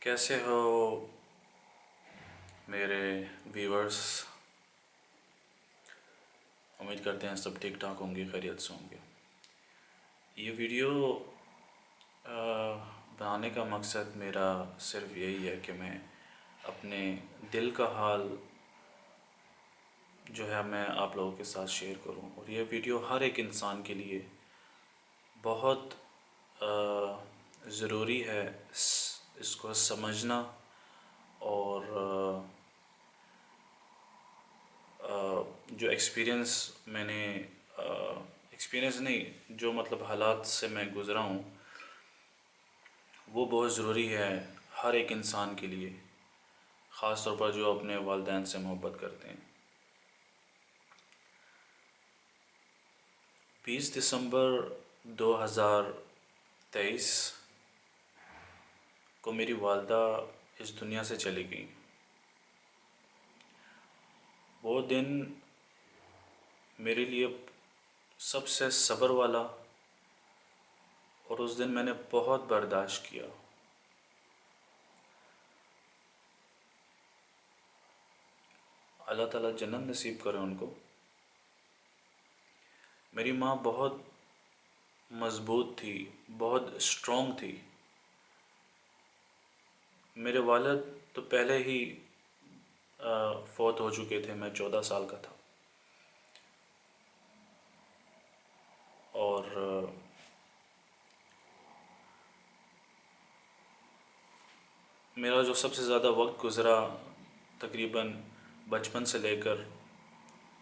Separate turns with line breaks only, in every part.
کیسے ہو میرے ویورز؟ امید کرتے ہیں سب ٹھیک ٹھاک ہوں گے، خیریت سے ہوں گے۔ یہ ویڈیو بنانے کا مقصد میرا صرف یہی ہے کہ میں اپنے دل کا حال جو ہے میں آپ لوگوں کے ساتھ شیئر کروں، اور یہ ویڈیو ہر ایک انسان کے لیے بہت ضروری ہے اس کو سمجھنا، اور جو ایکسپیرینس میں نے ایکسپیرینس نہیں، جو مطلب حالات سے میں گزرا ہوں، وہ بہت ضروری ہے ہر ایک انسان کے لیے، خاص طور پر جو اپنے والدین سے محبت کرتے ہیں۔ 20 دسمبر 2023 کو میری والدہ اس دنیا سے چلی گئی۔ وہ دن میرے لیے سب سے صبر والا، اور اس دن میں نے بہت برداشت کیا۔ اللہ تعالیٰ جنت نصیب کرے ان کو۔ میری ماں بہت مضبوط تھی، بہت اسٹرانگ تھی۔ میرے والد تو پہلے ہی فوت ہو چکے تھے، میں 14 سال کا تھا، اور میرا جو سب سے زیادہ وقت گزرا تقریباً بچپن سے لے کر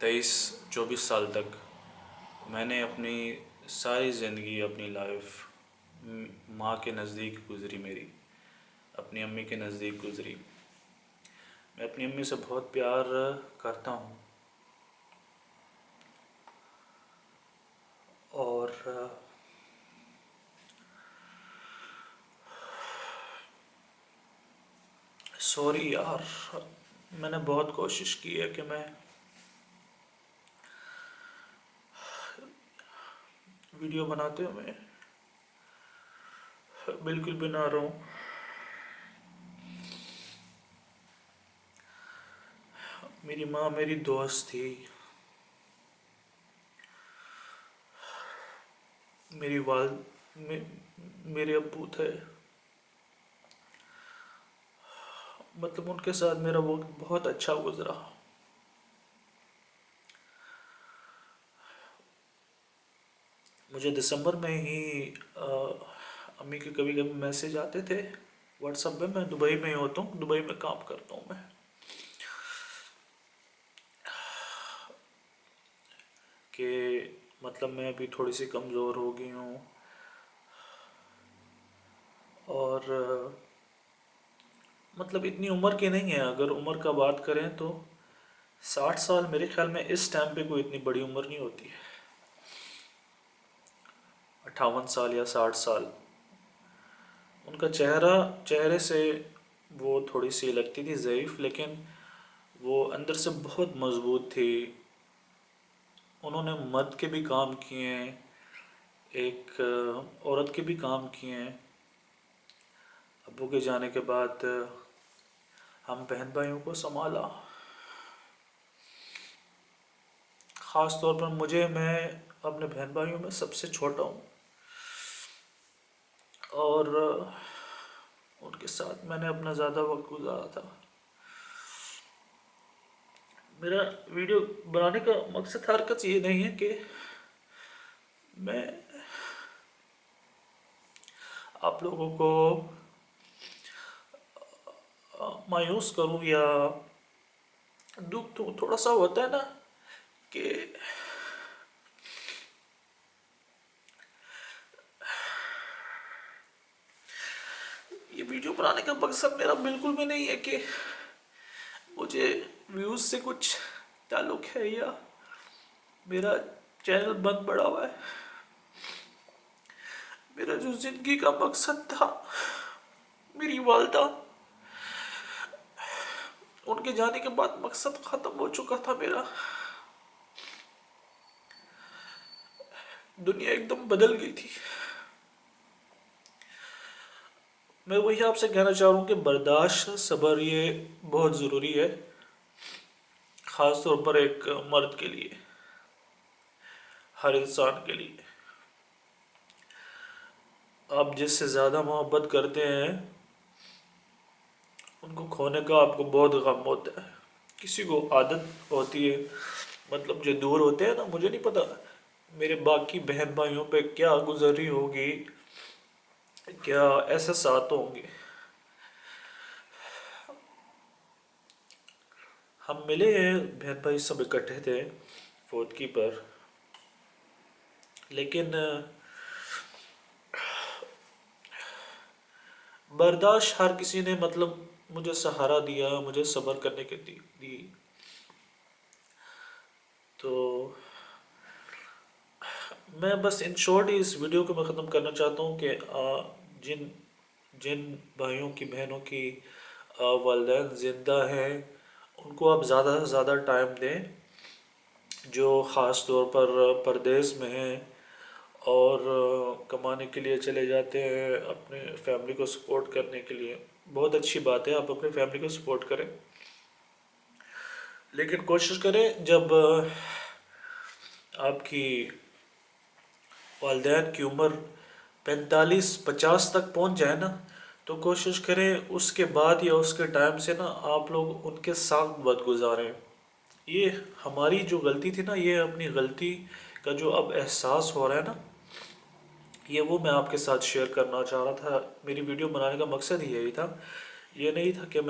23-24 سال تک، میں نے اپنی ساری زندگی، اپنی لائف ماں کے نزدیک گزری، میری اپنی امی کے نزدیک گزری۔ میں اپنی امی سے بہت پیار کرتا ہوں، اور سوری یار، میں نے بہت کوشش کی ہے کہ میں ویڈیو بناتے ہوئے بالکل بھی نہ رہوں۔ میری ماں میری دوست تھی، میرے ابو تھے، مطلب ان کے ساتھ میرا وقت بہت اچھا گزرا۔ مجھے دسمبر میں ہی امی کے کبھی کبھی میسج آتے تھے واٹس ایپ پہ۔ میں دبئی میں ہوتا ہوں، دبئی میں کام کرتا ہوں میں، کہ مطلب میں ابھی تھوڑی سی کمزور ہو گئی ہوں، اور مطلب اتنی عمر کی نہیں ہے۔ اگر عمر کا بات کریں تو 60 سال میرے خیال میں اس ٹائم پہ کوئی اتنی بڑی عمر نہیں ہوتی ہے۔ 58 سال یا 60 سال۔ ان کا چہرے سے وہ تھوڑی سی لگتی تھی ضعیف، لیکن وہ اندر سے بہت مضبوط تھی۔ انہوں نے مرد کے بھی کام کیے ہیں، ایک عورت کے بھی کام کیے ہیں۔ ابو کے جانے کے بعد ہم بہن بھائیوں کو سنبھالا، خاص طور پر میں اپنے بہن بھائیوں میں سب سے چھوٹا ہوں، اور ان کے ساتھ میں نے اپنا زیادہ وقت گزارا تھا۔ میرا ویڈیو بنانے کا مقصد حرکت یہ نہیں ہے کہ میں آپ لوگوں کو مایوس کروں یا دکھ دوں۔ تھوڑا سا ہوتا ہے نا کہ یہ ویڈیو بنانے کا مقصد میرا بالکل بھی نہیں ہے کہ مجھے ویوز سے کچھ تعلق ہے یا میرا چینل بند پڑا ہوا ہے۔ میرا جو زندگی کا مقصد تھا، میری والدہ، ان کے جانے کے بعد مقصد ختم ہو چکا تھا میرا۔ دنیا ایک دم بدل گئی تھی۔ میں وہی آپ سے کہنا چاہ رہا ہوں کہ برداشت صبر یہ بہت ضروری ہے، خاص طور پر ایک مرد کے لیے، ہر انسان کے لیے۔ آپ جس سے زیادہ محبت کرتے ہیں ان کو کھونے کا آپ کو بہت غم ہوتا ہے۔ کسی کو عادت ہوتی ہے، مطلب جو دور ہوتے ہیں نا، مجھے نہیں پتا میرے باقی بہن بھائیوں پہ کیا گزری ہوگی، کیا احساسات ہوں گے۔ ہم ملے ہیں بہن بھائی، سب اکٹھے تھے فوتگی پر، لیکن برداشت ہر کسی نے مطلب مجھے سہارا دیا، مجھے صبر کرنے کی دی۔ تو میں بس ان شارٹ اس ویڈیو کو میں ختم کرنا چاہتا ہوں کہ جن جن بھائیوں کی بہنوں کی والدین زندہ ہیں ان کو آپ زیادہ سے زیادہ ٹائم دیں، جو خاص طور پر پردیس میں ہیں اور کمانے کے لیے چلے جاتے ہیں اپنے فیملی کو سپورٹ کرنے کے لیے۔ بہت اچھی بات ہے، آپ اپنی فیملی کو سپورٹ کریں، لیکن کوشش کریں جب آپ کی والدین کی عمر 45-50 تک پہنچ جائے نا، تو کوشش کریں اس کے بعد یا اس کے ٹائم سے نا آپ لوگ ان کے ساتھ وقت گزاریں۔ یہ ہماری جو غلطی تھی نا، یہ اپنی غلطی کا جو اب احساس ہو رہا ہے نا، یہ وہ میں آپ کے ساتھ شیئر کرنا چاہ رہا تھا۔ میری ویڈیو بنانے کا مقصد ہی یہی تھا، یہ نہیں تھا کہ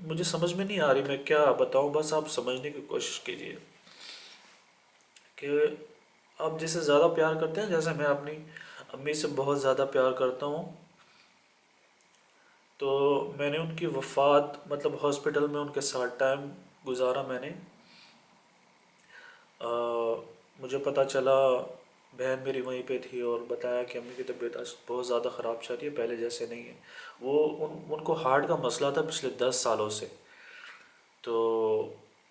مجھے سمجھ میں نہیں آ رہی میں کیا بتاؤں، بس آپ سمجھنے کی کوشش کیجیے کہ آپ جسے زیادہ پیار کرتے ہیں، جیسے میں اپنی امی سے بہت زیادہ پیار کرتا ہوں، تو میں نے ان کی وفات مطلب ہاسپٹل میں ان کے ساتھ ٹائم گزارا میں نے۔ مجھے پتہ چلا، بہن میری وہیں پہ تھی اور بتایا کہ امی کی طبیعت بہت زیادہ خراب چل رہی ہے، پہلے جیسے نہیں ہے۔ وہ ان کو ہارٹ کا مسئلہ تھا پچھلے 10 سالوں سے، تو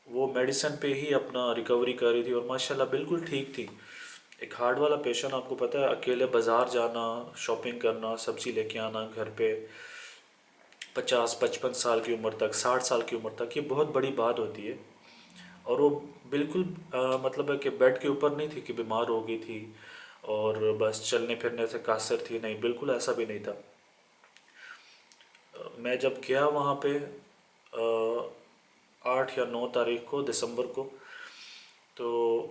وہ میڈیسن پہ ہی اپنا ریکوری کر رہی تھی اور ماشاءاللہ بالکل ٹھیک تھی۔ ایک ہارٹ والا پیشنٹ آپ کو پتہ ہے، اکیلے بازار جانا، شاپنگ کرنا، سبزی لے کے آنا گھر پہ 50-55 سال کی عمر تک، 60 سال کی عمر تک، یہ بہت بڑی بات ہوتی ہے۔ اور وہ بالکل مطلب ہے کہ بیڈ کے اوپر نہیں تھی کہ بیمار ہو گئی تھی اور بس چلنے پھرنے سے قاصر تھی، نہیں، بالکل ایسا بھی نہیں تھا۔ میں جب گیا وہاں پہ 8 یا 9 تاریخ کو دسمبر کو، تو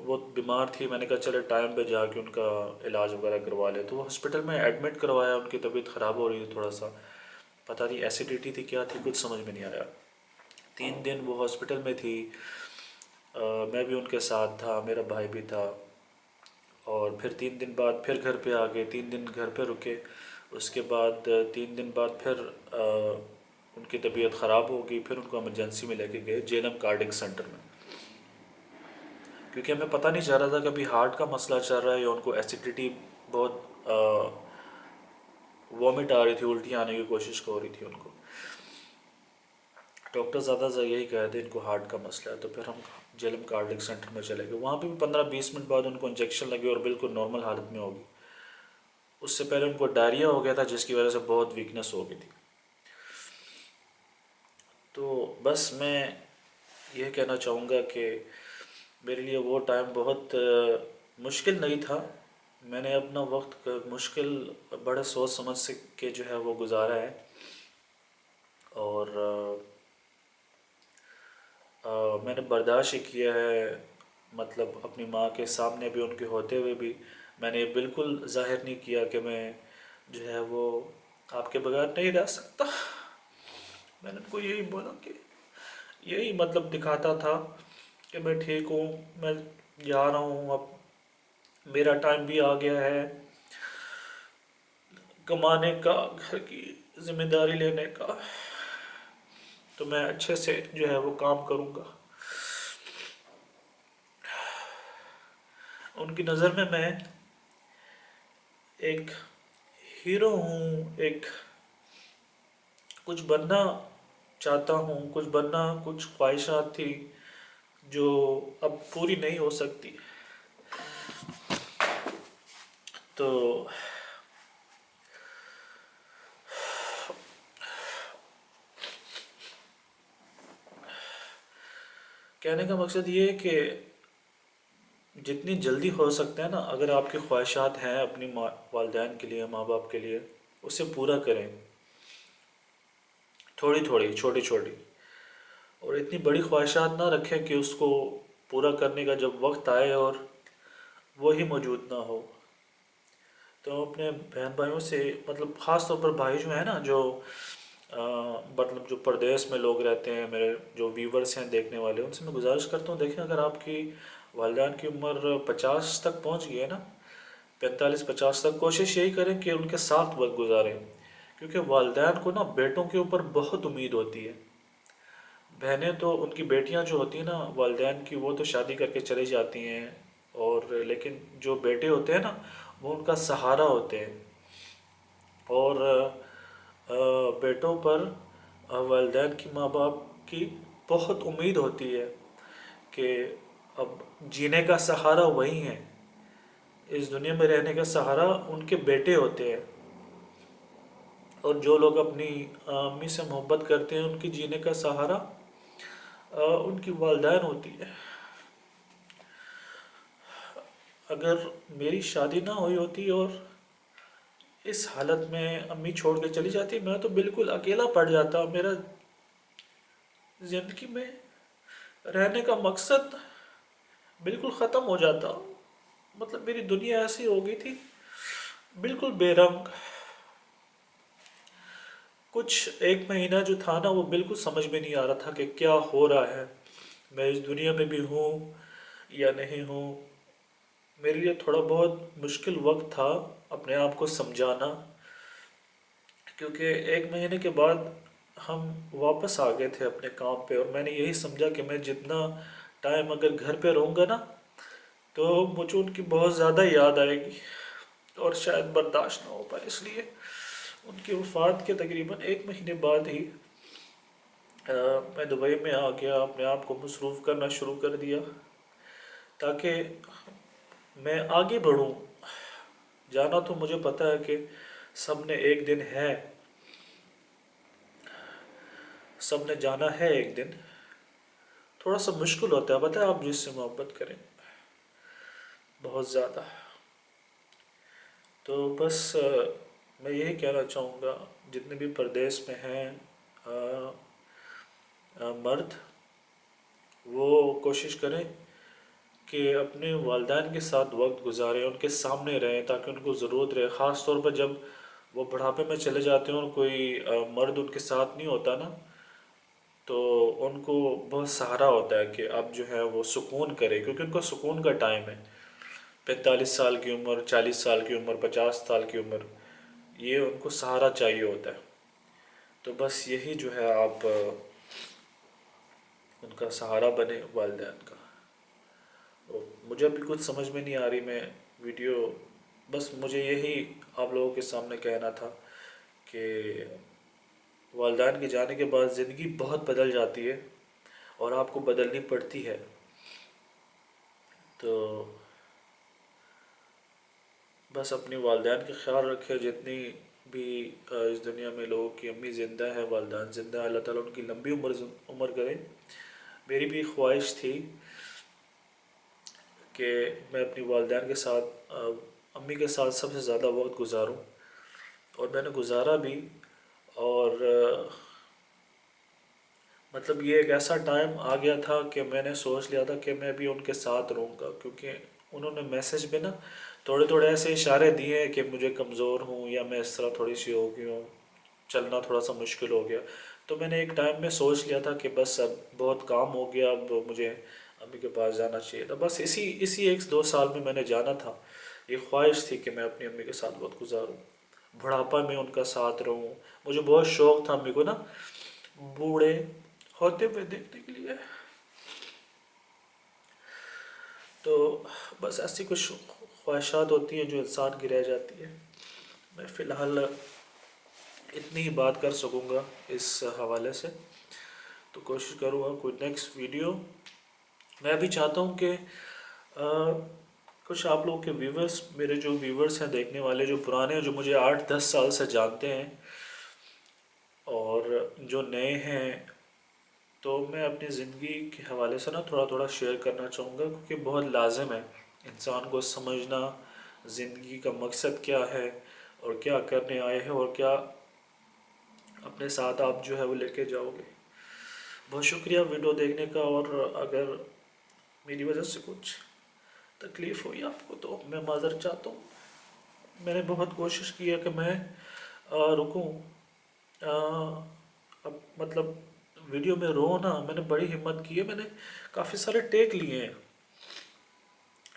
وہ بیمار تھی، میں نے کہا چلے ٹائم پہ جا کے ان کا علاج وغیرہ کروا لے، تو وہ ہاسپٹل میں ایڈمٹ کروایا، ان کی طبیعت خراب ہو رہی تھی تھوڑا سا، پتہ نہیں ایسیڈیٹی تھی کیا تھی، کچھ سمجھ میں نہیں آیا۔ 3 دن وہ ہاسپٹل میں تھی، میں بھی ان کے ساتھ تھا، میرا بھائی بھی تھا، اور پھر 3 دن بعد پھر گھر پہ آ گئے، 3 دن گھر پہ رکے، اس کے بعد 3 دن بعد پھر ان کی طبیعت خراب ہو گئی، پھر ان کو ایمرجنسی میں لے کے گئے جینم کارڈک سینٹر میں، کیونکہ ہمیں پتہ نہیں چل رہا تھا کہ ابھی ہارٹ کا مسئلہ چل رہا ہے یا ان کو ایسیڈیٹی بہت وامٹ آ رہی تھی، الٹی آنے کی کوشش ہو رہی تھی ان کو۔ ڈاکٹر زیادہ سے یہی کہہ تھے ان کو ہارٹ کا مسئلہ ہے، تو پھر ہم جیلم کارڈک سینٹر میں چلے گئے، وہاں پہ بھی 15-20 منٹ بعد ان کو انجیکشن لگے اور بالکل نارمل حالت میں ہوگی۔ اس سے پہلے ان کو ڈائریا ہو گیا تھا جس کی وجہ سے بہت ویکنس ہو گئی تھی۔ تو بس میں یہ کہنا چاہوں گا کہ میرے لیے وہ ٹائم بہت مشکل نہیں تھا، میں نے اپنا وقت مشکل بڑے سوچ سمجھ سے کے جو ہے وہ گزارا ہے، اور میں نے برداشت کیا ہے، مطلب اپنی ماں کے سامنے بھی، ان کے ہوتے ہوئے بھی میں نے بالکل ظاہر نہیں کیا کہ میں جو ہے وہ آپ کے بغیر نہیں رہ سکتا۔ میں نے ان کو یہی بولا کہ یہی مطلب دکھاتا تھا کہ میں ٹھیک ہوں، میں جا رہا ہوں، اب میرا ٹائم بھی آ گیا ہے کمانے کا، گھر کی ذمہ داری لینے کا، تو میں اچھے سے جو ہے وہ کام کروں گا۔ ان کی نظر میں ایک ہیرو ہوں، ایک کچھ بننا چاہتا ہوں، کچھ بننا، کچھ خواہشات تھی جو اب پوری نہیں ہو سکتی۔ تو کہنے کا مقصد یہ ہے کہ جتنی جلدی ہو سکتا ہے نا، اگر آپ کی خواہشات ہیں اپنی والدین کے لیے، ماں باپ کے لیے، اسے پورا کریں، تھوڑی تھوڑی، چھوٹی چھوٹی، اور اتنی بڑی خواہشات نہ رکھیں کہ اس کو پورا کرنے کا جب وقت آئے اور وہی موجود نہ ہو۔ تو اپنے بہن بھائیوں سے، مطلب خاص طور پر بھائی جو ہیں نا، جو مطلب جو پردیس میں لوگ رہتے ہیں، میرے جو ویورز ہیں دیکھنے والے، ان سے میں گزارش کرتا ہوں، دیکھیں اگر آپ کی والدین کی عمر 50 تک پہنچ گئی ہے نا، 45-50 تک، کوشش یہی کریں کہ ان کے ساتھ وقت گزاریں، کیونکہ والدین کو نا بیٹوں کے اوپر بہت امید ہوتی ہے۔ بہنیں تو، ان کی بیٹیاں جو ہوتی ہیں نا والدین کی، وہ تو شادی کر کے چلی جاتی ہیں، اور لیکن جو بیٹے ہوتے ہیں نا، وہ ان کا سہارا ہوتے ہیں، اور بیٹوں پر والدین کی، ماں باپ کی بہت امید ہوتی ہے کہ اب جینے کا سہارا وہی ہیں، اس دنیا میں رہنے کا سہارا ان کے بیٹے ہوتے ہیں، اور جو لوگ اپنی امی سے محبت کرتے ہیں، ان کی جینے کا سہارا ان کی والدین ہوتی ہے۔ اگر میری شادی نہ ہوئی ہوتی اور اس حالت میں امی چھوڑ کے چلی جاتی، میں تو بالکل اکیلا پڑ جاتا، میرا زندگی میں رہنے کا مقصد بالکل ختم ہو جاتا، مطلب میری دنیا ایسی ہو گئی تھی، بالکل بے رنگ۔ کچھ ایک مہینہ جو تھا نا، وہ بالکل سمجھ میں نہیں آ رہا تھا کہ کیا ہو رہا ہے، میں اس دنیا میں بھی ہوں یا نہیں ہوں۔ میرے لیے تھوڑا بہت مشکل وقت تھا اپنے آپ کو سمجھانا، کیونکہ ایک مہینے کے بعد ہم واپس آ گئے تھے اپنے کام پہ، اور میں نے یہی سمجھا کہ میں جتنا ٹائم اگر گھر پہ رہوں گا نا، تو مجھے ان کی بہت زیادہ یاد آئے گی، اور شاید برداشت نہ ہو پائے، اس لیے ان کی وفات کے تقریباً ایک مہینے بعد ہی میں دبئی میں آ گیا، اپنے آپ کو مصروف کرنا شروع کر دیا تاکہ میں آگے بڑھوں۔ جانا تو مجھے پتہ ہے کہ سب نے ایک دن ہے، سب نے جانا ہے ایک دن، تھوڑا سا مشکل ہوتا ہے، پتہ ہے آپ جس سے محبت کریں بہت زیادہ۔ تو بس میں یہی کہنا چاہوں گا، جتنے بھی پردیس میں ہیں مرد، وہ کوشش کریں کہ اپنے والدین کے ساتھ وقت گزاریں، ان کے سامنے رہیں تاکہ ان کو ضرورت رہے، خاص طور پر جب وہ بڑھاپے میں چلے جاتے ہیں اور کوئی مرد ان کے ساتھ نہیں ہوتا نا، تو ان کو بہت سہارا ہوتا ہے کہ اب جو ہے وہ سکون کرے، کیونکہ ان کو سکون کا ٹائم ہے، 45 سال کی عمر، 40 سال کی عمر، 50 سال کی عمر، یہ ان کو سہارا چاہیے ہوتا ہے۔ تو بس یہی جو ہے، آپ ان کا سہارا بنے والدین کا۔ مجھے ابھی کچھ سمجھ میں نہیں آ رہی، میں ویڈیو، بس مجھے یہی آپ لوگوں کے سامنے کہنا تھا کہ والدین کے جانے کے بعد زندگی بہت بدل جاتی ہے، اور آپ کو بدلنی پڑتی ہے۔ تو بس اپنی والدین کا خیال رکھے، جتنی بھی اس دنیا میں لوگوں کی امی زندہ ہے، والدین زندہ ہے، اللہ تعالیٰ ان کی لمبی عمر کرے۔ میری بھی خواہش تھی کہ میں اپنی والدین کے ساتھ، امی کے ساتھ سب سے زیادہ وقت گزاروں، اور میں نے گزارا بھی، اور مطلب یہ ایک ایسا ٹائم آ گیا تھا کہ میں نے سوچ لیا تھا کہ میں بھی ان کے ساتھ رہوں گا، کیونکہ انہوں نے میسج میں نا تھوڑے تھوڑے ایسے اشارے دیے ہیں کہ مجھے کمزور ہوں، یا میں اس طرح تھوڑی سی ہو گئی ہوں، چلنا تھوڑا سا مشکل ہو گیا۔ تو میں نے ایک ٹائم میں سوچ لیا تھا کہ بس اب بہت کام ہو گیا، اب مجھے امی کے پاس جانا چاہیے تھا، بس اسی 1-2 سال میں نے جانا تھا۔ یہ خواہش تھی کہ میں اپنی امی کے ساتھ وقت گزاروں، بڑھاپا میں ان کا ساتھ رہوں۔ مجھے بہت شوق تھا امی کو نا بوڑھے ہوتے ہوئے دیکھنے کے لیے۔ تو بس ایسی کچھ خواہشات ہوتی ہیں جو انسان کی رہ جاتی ہے۔ میں فی الحال اتنی ہی بات کر سکوں گا اس حوالے سے، تو کوشش کروں گا کوئی نیکسٹ ویڈیو۔ میں بھی چاہتا ہوں کہ کچھ آپ لوگوں کے ویورز، میرے جو ویورز ہیں دیکھنے والے، جو پرانے ہیں، جو مجھے 8-10 سال سے جانتے ہیں، اور جو نئے ہیں تو میں اپنی زندگی کے حوالے سے نا تھوڑا تھوڑا شیئر کرنا چاہوں گا، کیونکہ بہت لازم ہے انسان کو سمجھنا زندگی کا مقصد کیا ہے، اور کیا کرنے آئے ہیں، اور کیا اپنے ساتھ آپ جو ہے وہ لے کے جاؤ گے۔ بہت شکریہ ویڈیو دیکھنے کا، اور اگر میری وجہ سے کچھ تکلیف ہوئی آپ کو تو میں معذرت چاہتا ہوں۔ میں نے بہت کوشش کی ہے کہ میں رکوں، اب مطلب ویڈیو میں رو نا، میں نے بڑی ہمت کی ہے، میں نے کافی سارے ٹیک لیے ہیں،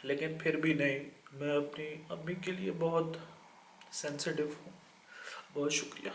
لیکن پھر بھی نہیں، میں اپنی امی کے لیے بہت سینسیٹیو ہوں۔ بہت شکریہ۔